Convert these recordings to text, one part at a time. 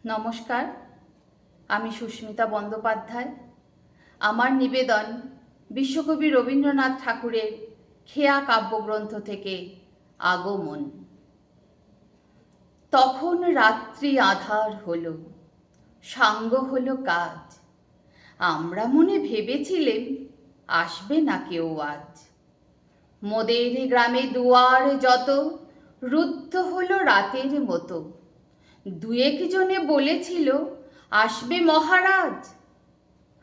নমস্কার, আমি সুস্মিতা বন্দ্যোপাধ্যায়। আমার নিবেদন বিশ্বকবি রবীন্দ্রনাথ ঠাকুরের খেয়া কাব্যগ্রন্থ থেকে আগমন। তখন রাত্রি আঁধার হলো, সাঙ্গ হলো কাজ। আমরা মনে ভেবেছিলেম আসবে না কেউ আজ। মোদের গ্রামে দুয়ার যত রুদ্ধ হলো রাতের মতো। দুয়েক জনে বলেছিল আসবে মহারাজ।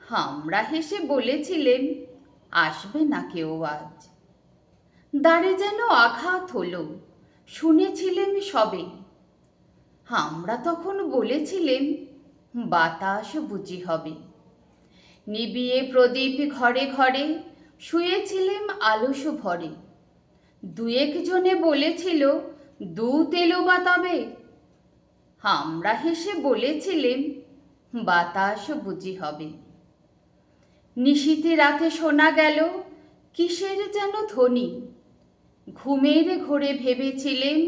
আমরা হেসে বলেছিলেম আসবে না কেউ আজ। দ্বারে যেন আঘাত হলো, শুনেছিলেম সবে। আমরা তখন বলেছিলেম বাতাস বুঝি হবে। নিবিয়ে প্রদীপ ঘরে ঘরে শুয়েছিলেম আলস ভরে। দুয়েক জনে বলেছিল দুধ এলো বা তবে। আমরা হেসে বলেছিলেম বাতাস বুঝি হবে। নিশীথে রাতে শোনা গেল কিসের যেন ধ্বনি। ঘুমের ঘোরে ভেবেছিলেম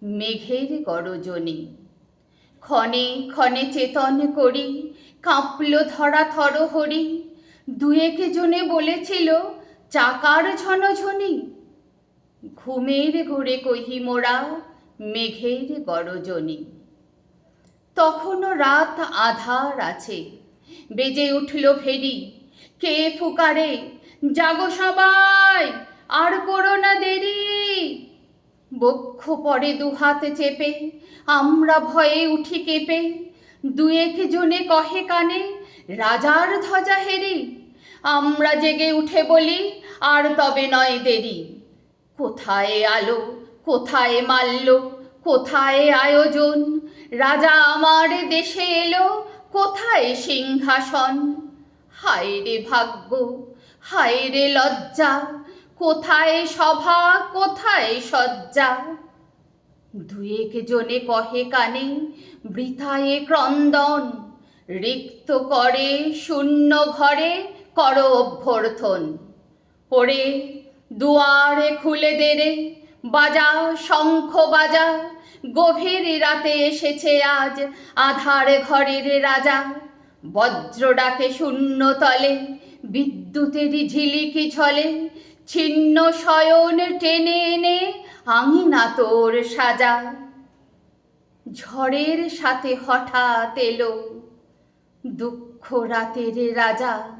মেঘের গরজনি। ক্ষণে ক্ষণে চেতন করি কাঁপল ধরা থরহরি। দুয়েক জনে বলেছিল চাকার ঝনঝনি। ঘুমের ঘোরে কহি মোরা মেঘের গরজনি। তখনও রাত আধার আছে, বেজে উঠল ফেরি। কে ফুকারে জাগো সবাই, আর করো না দেরি। বক্ষ পড়ে দুহাত চেপে আমরা ভয়ে উঠি কেঁপে। দুয়েক জনে কহে কানে রাজার ধ্বজা হেরি। আমরা জেগে উঠে বলি আর তবে নয় দেরি। কোথায় আলো, কোথায় মাল্য, কোথায় আয়োজন। রাজা আমার দেশে এলো, কোথায় সিংহাসন। হায় রে ভাগ্য, হায় রে লজ্জা, কোথায় সভা, কোথায় সজ্জা। দুয়েক জনে কহে কানে বৃথায়ে ক্রন্দন। রিক্ত করে শূন্য ঘরে করো অভ্যর্থন। ওরে দুয়ারে খুলে দে রে, বাজা শঙ্খ বাজা। গভীর রাতে এসেছে আজ আধার ঘরের রাজা। বজ্র ডাকে শূন্য তলে, বিদ্যুতেরই ঝিলিকি ঝলে। ছিন্ন শয়ন টেনে এনে আঙিনা তোর সাজা। ঝড়ের সাথে হঠাৎ এলো দুঃখ রাতের রাজা।